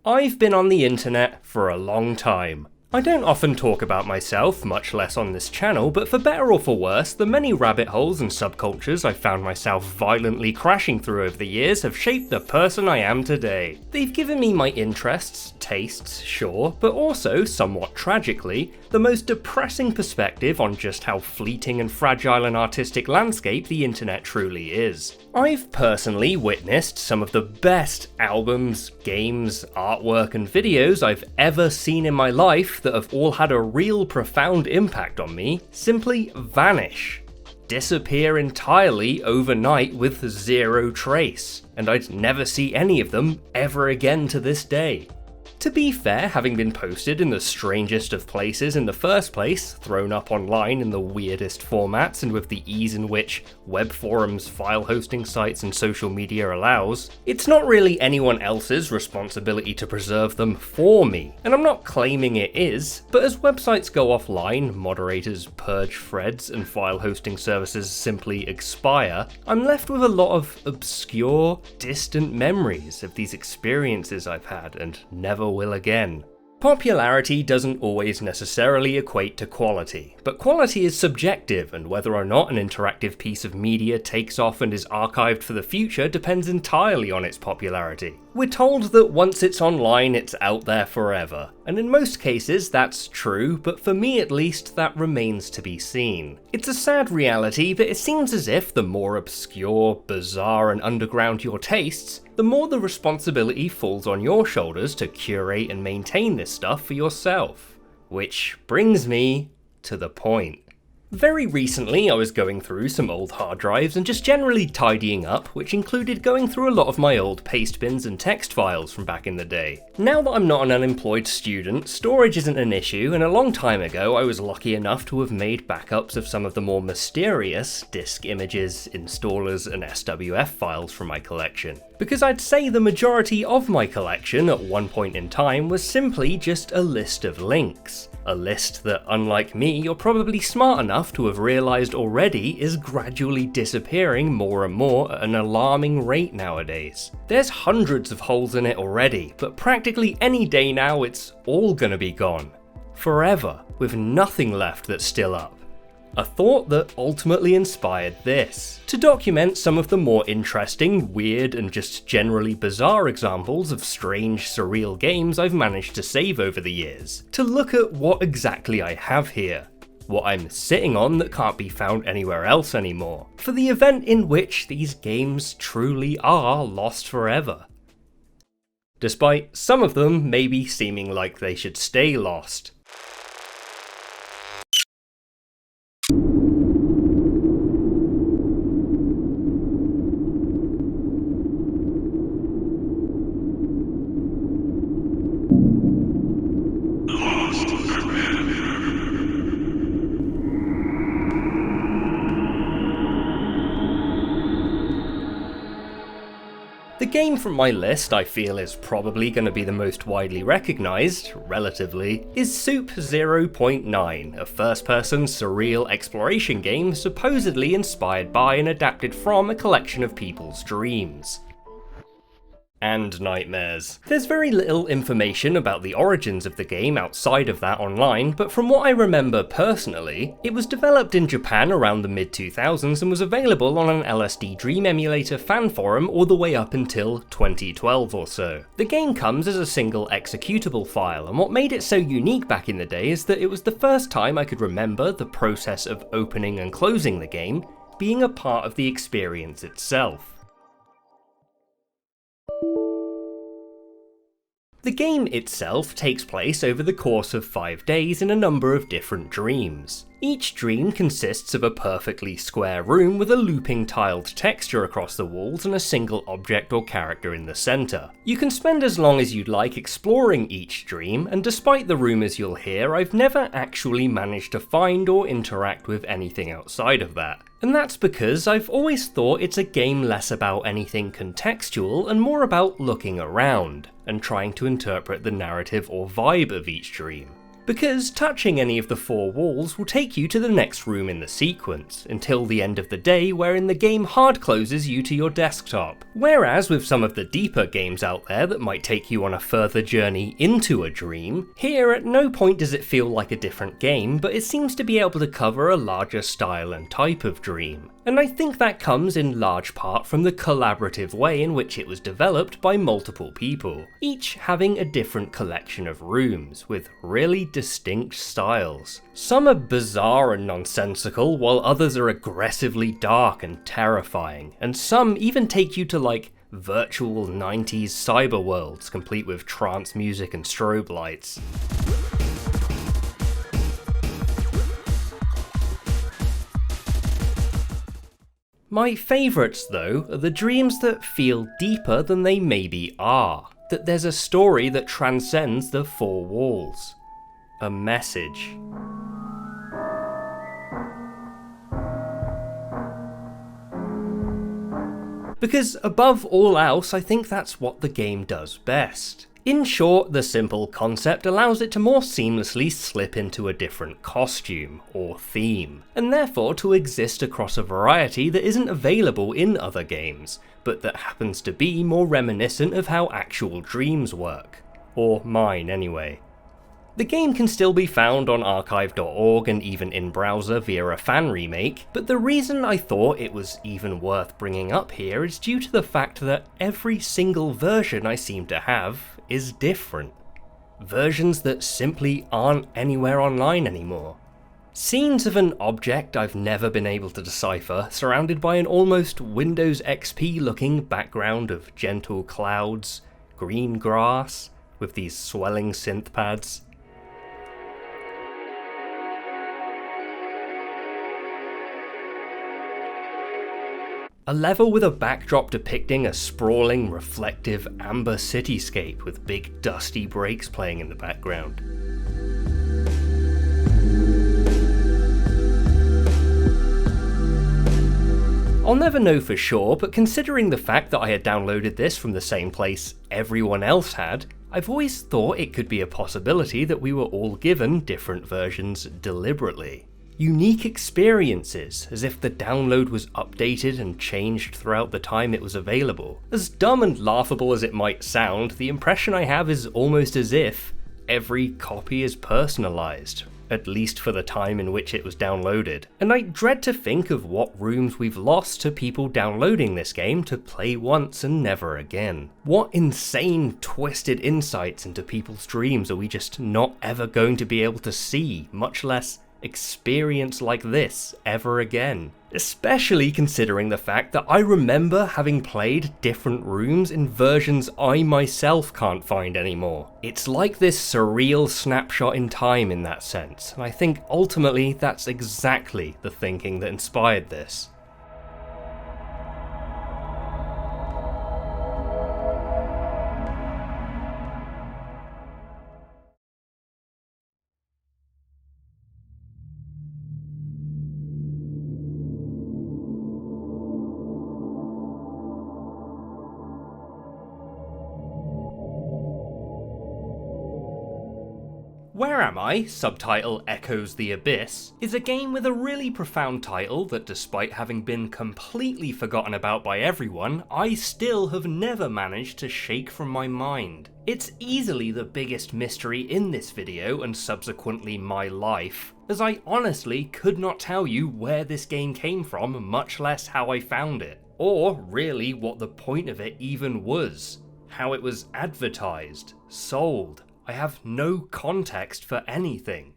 I've been on the internet for a long time. I don't often talk about myself, much less on this channel, but for better or for worse, the many rabbit holes and subcultures I've found myself violently crashing through over the years have shaped the person I am today. They've given me my interests, tastes, sure, but also, somewhat tragically, the most depressing perspective on just how fleeting and fragile an artistic landscape the internet truly is. I've personally witnessed some of the best albums, games, artwork and videos I've ever seen in my life that have all had a real profound impact on me simply vanish. Disappear entirely overnight with zero trace, and I'd never see any of them ever again to this day. To be fair, having been posted in the strangest of places in the first place, thrown up online in the weirdest formats and with the ease in which web forums, file hosting sites and social media allows, it's not really anyone else's responsibility to preserve them for me. And I'm not claiming it is, but as websites go offline, moderators purge threads and file hosting services simply expire, I'm left with a lot of obscure, distant memories of these experiences I've had and never will again. Popularity doesn't always necessarily equate to quality, but quality is subjective, and whether or not an interactive piece of media takes off and is archived for the future depends entirely on its popularity. We're told that once it's online, it's out there forever, and in most cases that's true, but for me at least, that remains to be seen. It's a sad reality, but it seems as if the more obscure, bizarre and underground your tastes, the more the responsibility falls on your shoulders to curate and maintain this stuff for yourself. Which brings me to the point. Very recently I was going through some old hard drives and just generally tidying up, which included going through a lot of my old paste bins and text files from back in the day. Now that I'm not an unemployed student, storage isn't an issue, and a long time ago I was lucky enough to have made backups of some of the more mysterious disk images, installers and SWF files from my collection. Because I'd say the majority of my collection at one point in time was simply just a list of links. A list that, unlike me, you're probably smart enough to have realised already is gradually disappearing more and more at an alarming rate nowadays. There's hundreds of holes in it already, but practically any day now it's all gonna be gone. Forever, with nothing left that's still up. A thought that ultimately inspired this, to document some of the more interesting, weird and just generally bizarre examples of strange, surreal games I've managed to save over the years, to look at what exactly I have here, what I'm sitting on that can't be found anywhere else anymore, for the event in which these games truly are lost forever. Despite some of them maybe seeming like they should stay lost. The game from my list I feel is probably going to be the most widely recognised, relatively, is Soup 0.9, a first-person surreal exploration game supposedly inspired by and adapted from a collection of people's dreams and nightmares. There's very little information about the origins of the game outside of that online, but from what I remember personally, it was developed in Japan around the mid-2000s and was available on an LSD Dream emulator fan forum all the way up until 2012 or so. The game comes as a single executable file, and what made it so unique back in the day is that it was the first time I could remember the process of opening and closing the game being a part of the experience itself. The game itself takes place over the course of 5 days in a number of different dreams. Each dream consists of a perfectly square room with a looping tiled texture across the walls and a single object or character in the centre. You can spend as long as you'd like exploring each dream, and despite the rumours you'll hear, I've never actually managed to find or interact with anything outside of that. And that's because I've always thought it's a game less about anything contextual and more about looking around and trying to interpret the narrative or vibe of each dream. because touching any of the 4 walls will take you to the next room in the sequence, until the end of the day wherein the game hard closes you to your desktop. Whereas with some of the deeper games out there that might take you on a further journey into a dream, here at no point does it feel like a different game, but it seems to be able to cover a larger style and type of dream. And I think that comes in large part from the collaborative way in which it was developed by multiple people, each having a different collection of rooms, with really distinct styles. Some are bizarre and nonsensical, while others are aggressively dark and terrifying, and some even take you to like virtual 90s cyber worlds complete with trance music and strobe lights. My favourites though are the dreams that feel deeper than they maybe are, that there's a story that transcends the 4 walls. A message. Because above all else, I think that's what the game does best. In short, the simple concept allows it to more seamlessly slip into a different costume, or theme, and therefore to exist across a variety that isn't available in other games, but that happens to be more reminiscent of how actual dreams work. Or mine, anyway. The game can still be found on archive.org and even in browser via a fan remake, but the reason I thought it was even worth bringing up here is due to the fact that every single version I seem to have is different. Versions that simply aren't anywhere online anymore. Scenes of an object I've never been able to decipher, surrounded by an almost Windows XP looking background of gentle clouds, green grass, with these swelling synth pads. A level with a backdrop depicting a sprawling, reflective, amber cityscape with big dusty brakes playing in the background. I'll never know for sure, but considering the fact that I had downloaded this from the same place everyone else had, I've always thought it could be a possibility that we were all given different versions deliberately. Unique experiences, as if the download was updated and changed throughout the time it was available. As dumb and laughable as it might sound, the impression I have is almost as if every copy is personalised, at least for the time in which it was downloaded. And I dread to think of what rooms we've lost to people downloading this game to play once and never again. What insane, twisted insights into people's dreams are we just not ever going to be able to see, much less experience like this ever again. Especially considering the fact that I remember having played different rooms in versions I myself can't find anymore. It's like this surreal snapshot in time in that sense, and I think ultimately that's exactly the thinking that inspired this. Where Am I? Subtitle Echoes the Abyss, is a game with a really profound title that, despite having been completely forgotten about by everyone, I still have never managed to shake from my mind. It's easily the biggest mystery in this video and subsequently my life, as I honestly could not tell you where this game came from, much less how I found it, or really what the point of it even was, how it was advertised, sold. I have no context for anything.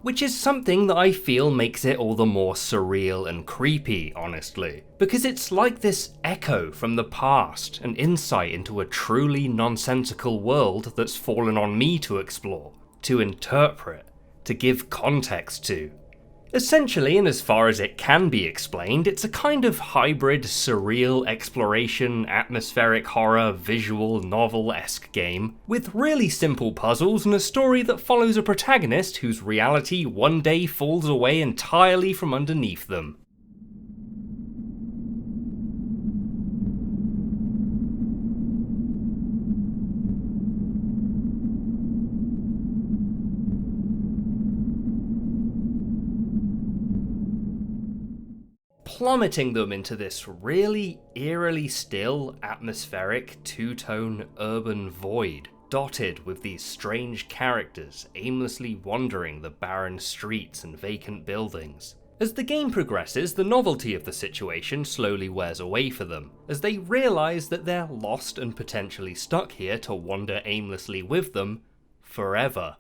Which is something that I feel makes it all the more surreal and creepy, honestly. Because it's like this echo from the past, an insight into a truly nonsensical world that's fallen on me to explore, to interpret, to give context to. Essentially, and as far as it can be explained, it's a kind of hybrid, surreal exploration, atmospheric horror, visual novel-esque game, with really simple puzzles and a story that follows a protagonist whose reality one day falls away entirely from underneath them. plummeting them into this really eerily still, atmospheric, two-tone urban void, dotted with these strange characters aimlessly wandering the barren streets and vacant buildings. As the game progresses, the novelty of the situation slowly wears away for them, as they realise that they're lost and potentially stuck here to wander aimlessly with them forever.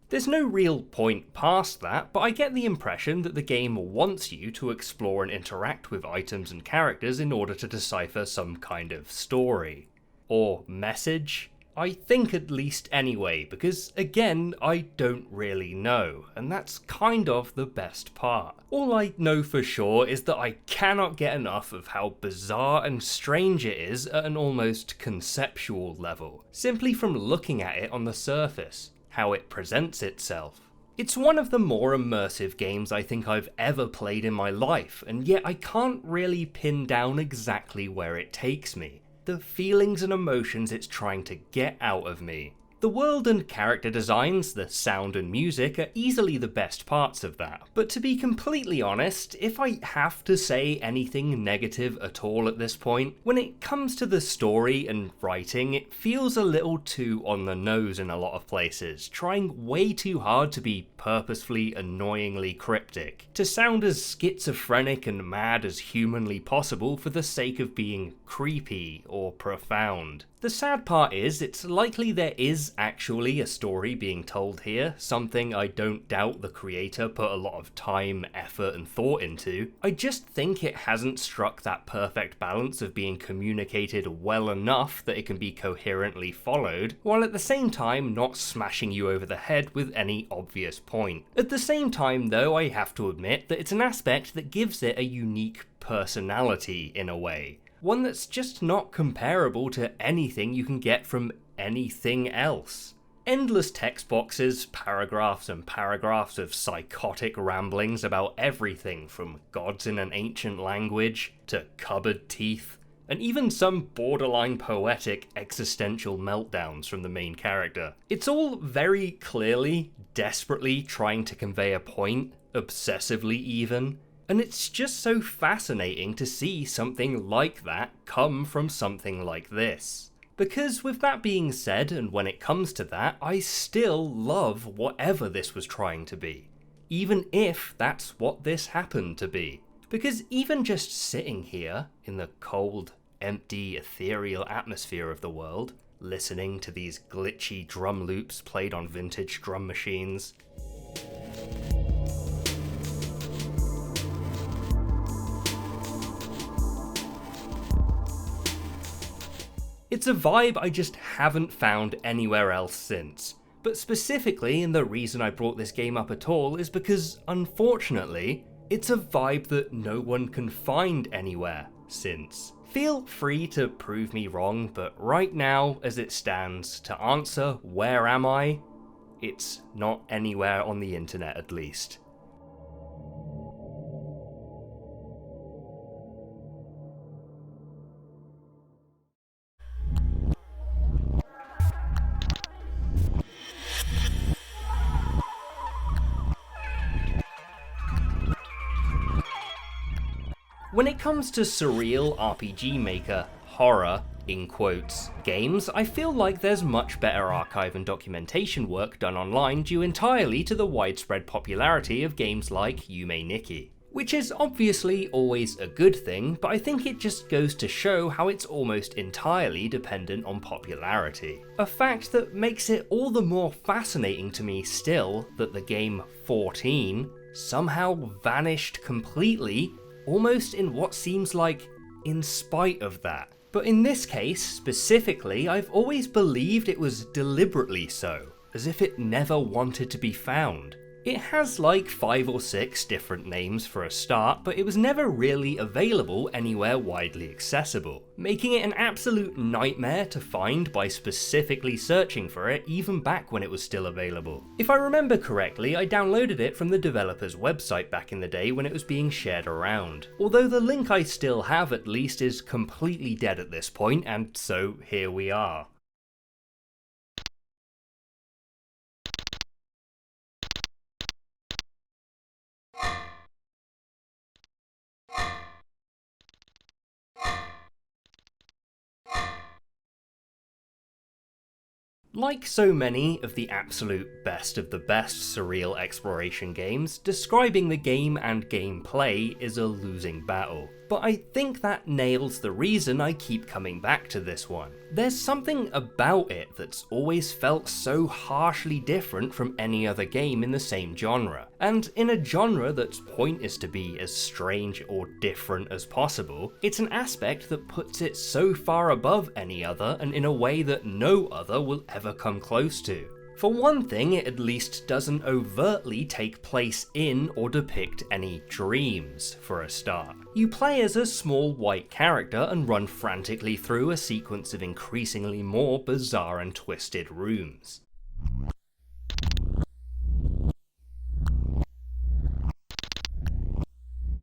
There's no real point past that, but I get the impression that the game wants you to explore and interact with items and characters in order to decipher some kind of story. Or message? I think at least anyway, because again, I don't really know, and that's kind of the best part. All I know for sure is that I cannot get enough of how bizarre and strange it is at an almost conceptual level, simply from looking at it on the surface, how it presents itself. It's one of the more immersive games I think I've ever played in my life, and yet I can't really pin down exactly where it takes me. The feelings and emotions it's trying to get out of me. The world and character designs, the sound and music are easily the best parts of that, but to be completely honest, if I have to say anything negative at all at this point, when it comes to the story and writing, it feels a little too on the nose in a lot of places, trying way too hard to be purposefully annoyingly cryptic, to sound as schizophrenic and mad as humanly possible for the sake of being creepy or profound. The sad part is, it's likely there is actually a story being told here, something I don't doubt the creator put a lot of time, effort and thought into. I just think it hasn't struck that perfect balance of being communicated well enough that it can be coherently followed, while at the same time not smashing you over the head with any obvious point. At the same time though, I have to admit that it's an aspect that gives it a unique personality in a way. One that's just not comparable to anything you can get from anything else. Endless text boxes, paragraphs and paragraphs of psychotic ramblings about everything from gods in an ancient language to cupboard teeth, and even some borderline poetic existential meltdowns from the main character. It's all very clearly, desperately trying to convey a point, obsessively even. And it's just so fascinating to see something like that come from something like this. Because with that being said, and when it comes to that, I still love whatever this was trying to be. Even if that's what this happened to be. Because even just sitting here, in the cold, empty, ethereal atmosphere of the world, listening to these glitchy drum loops played on vintage drum machines, it's a vibe I just haven't found anywhere else since. But specifically, and the reason I brought this game up at all is because, unfortunately, it's a vibe that no one can find anywhere since. Feel free to prove me wrong, but right now, as it stands, to answer where am I, it's not anywhere on the internet at least. When it comes to surreal RPG maker, horror, in quotes, games, I feel like there's much better archive and documentation work done online due entirely to the widespread popularity of games like Yume Nikki. Which is obviously always a good thing, but I think it just goes to show how it's almost entirely dependent on popularity. A fact that makes it all the more fascinating to me still that the game 14 somehow vanished completely, almost in what seems like in spite of that. But in this case, specifically, I've always believed it was deliberately so, as if it never wanted to be found. It has like 5 or 6 different names for a start, but it was never really available anywhere widely accessible, making it an absolute nightmare to find by specifically searching for it even back when it was still available. If I remember correctly, I downloaded it from the developer's website back in the day when it was being shared around, although the link I still have at least is completely dead at this point, and so here we are. Like so many of the absolute best of the best surreal exploration games, describing the game and gameplay is a losing battle. But I think that nails the reason I keep coming back to this one. There's something about it that's always felt so harshly different from any other game in the same genre. And in a genre that's point is to be as strange or different as possible, it's an aspect that puts it so far above any other and in a way that no other will ever come close to. For one thing, it at least doesn't overtly take place in or depict any dreams, for a start. You play as a small white character and run frantically through a sequence of increasingly more bizarre and twisted rooms.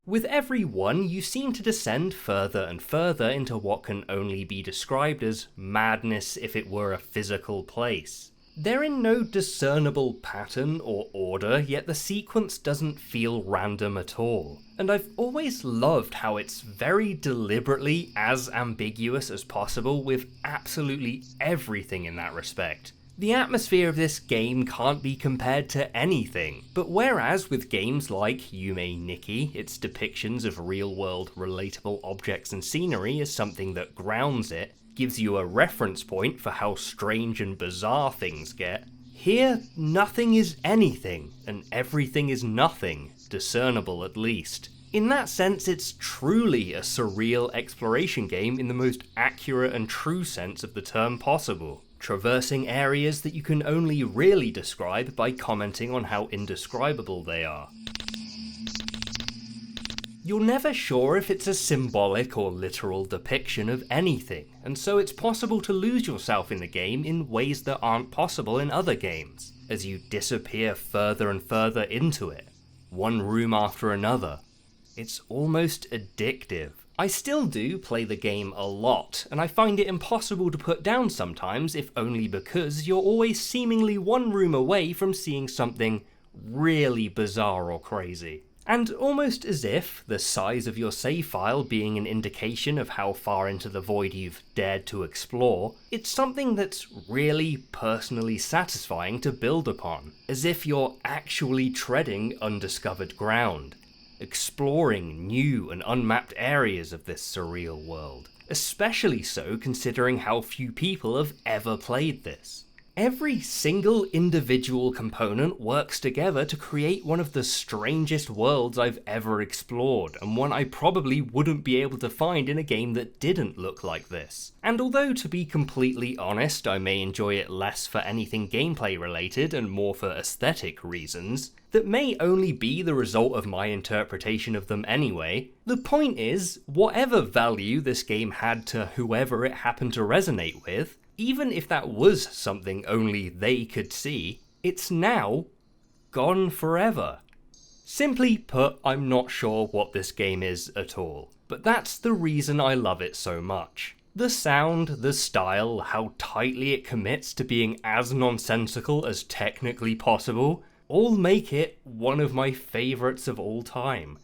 With every one, you seem to descend further and further into what can only be described as madness if it were a physical place. They're in no discernible pattern or order, yet the sequence doesn't feel random at all. And I've always loved how it's very deliberately as ambiguous as possible with absolutely everything in that respect. The atmosphere of this game can't be compared to anything, but whereas with games like Yume Nikki, its depictions of real-world relatable objects and scenery is something that grounds it, gives you a reference point for how strange and bizarre things get, here nothing is anything, and everything is nothing, discernible at least. In that sense, it's truly a surreal exploration game in the most accurate and true sense of the term possible, traversing areas that you can only really describe by commenting on how indescribable they are. You're never sure if it's a symbolic or literal depiction of anything, and so it's possible to lose yourself in the game in ways that aren't possible in other games, as you disappear further and further into it, one room after another. It's almost addictive. I still do play the game a lot, and I find it impossible to put down sometimes, if only because you're always seemingly one room away from seeing something really bizarre or crazy. And almost as if the size of your save file being an indication of how far into the void you've dared to explore, it's something that's really personally satisfying to build upon, as if you're actually treading undiscovered ground, exploring new and unmapped areas of this surreal world, especially so considering how few people have ever played this. Every single individual component works together to create one of the strangest worlds I've ever explored, and one I probably wouldn't be able to find in a game that didn't look like this. And although, to be completely honest, I may enjoy it less for anything gameplay related and more for aesthetic reasons, that may only be the result of my interpretation of them anyway, the point is, whatever value this game had to whoever it happened to resonate with, even if that was something only they could see, it's now gone forever. Simply put, I'm not sure what this game is at all, but that's the reason I love it so much. The sound, the style, how tightly it commits to being as nonsensical as technically possible, all make it one of my favourites of all time.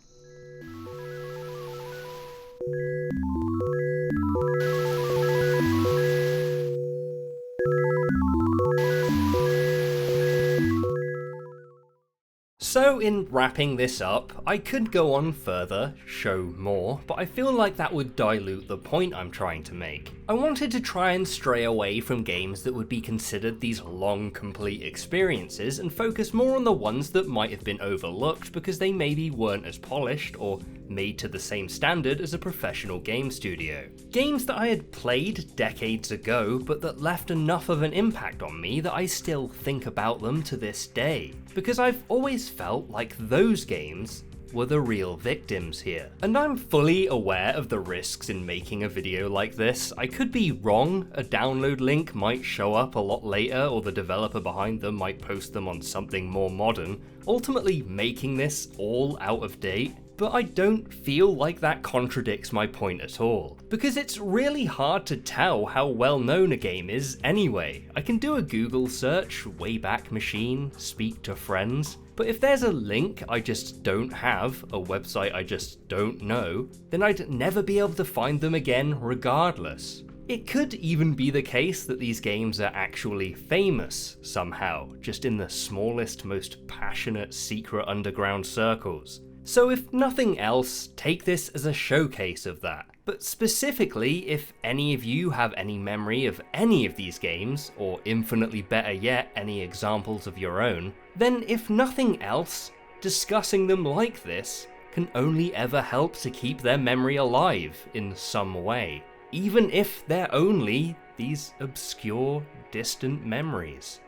So in wrapping this up, I could go on further, show more, but I feel like that would dilute the point I'm trying to make. I wanted to try and stray away from games that would be considered these long, complete experiences and focus more on the ones that might have been overlooked because they maybe weren't as polished or made to the same standard as a professional game studio. Games that I had played decades ago, but that left enough of an impact on me that I still think about them to this day. Because I've always felt like those games were the real victims here. And I'm fully aware of the risks in making a video like this. I could be wrong, a download link might show up a lot later, or the developer behind them might post them on something more modern, ultimately making this all out of date. But I don't feel like that contradicts my point at all, because it's really hard to tell how well known a game is anyway. I can do a Google search, Wayback Machine, speak to friends, but if there's a link I just don't have, a website I just don't know, then I'd never be able to find them again regardless. It could even be the case that these games are actually famous somehow, just in the smallest, most passionate secret underground circles. So if nothing else, take this as a showcase of that. But specifically, if any of you have any memory of any of these games, or infinitely better yet, any examples of your own, then if nothing else, discussing them like this can only ever help to keep their memory alive in some way, even if they're only these obscure, distant memories.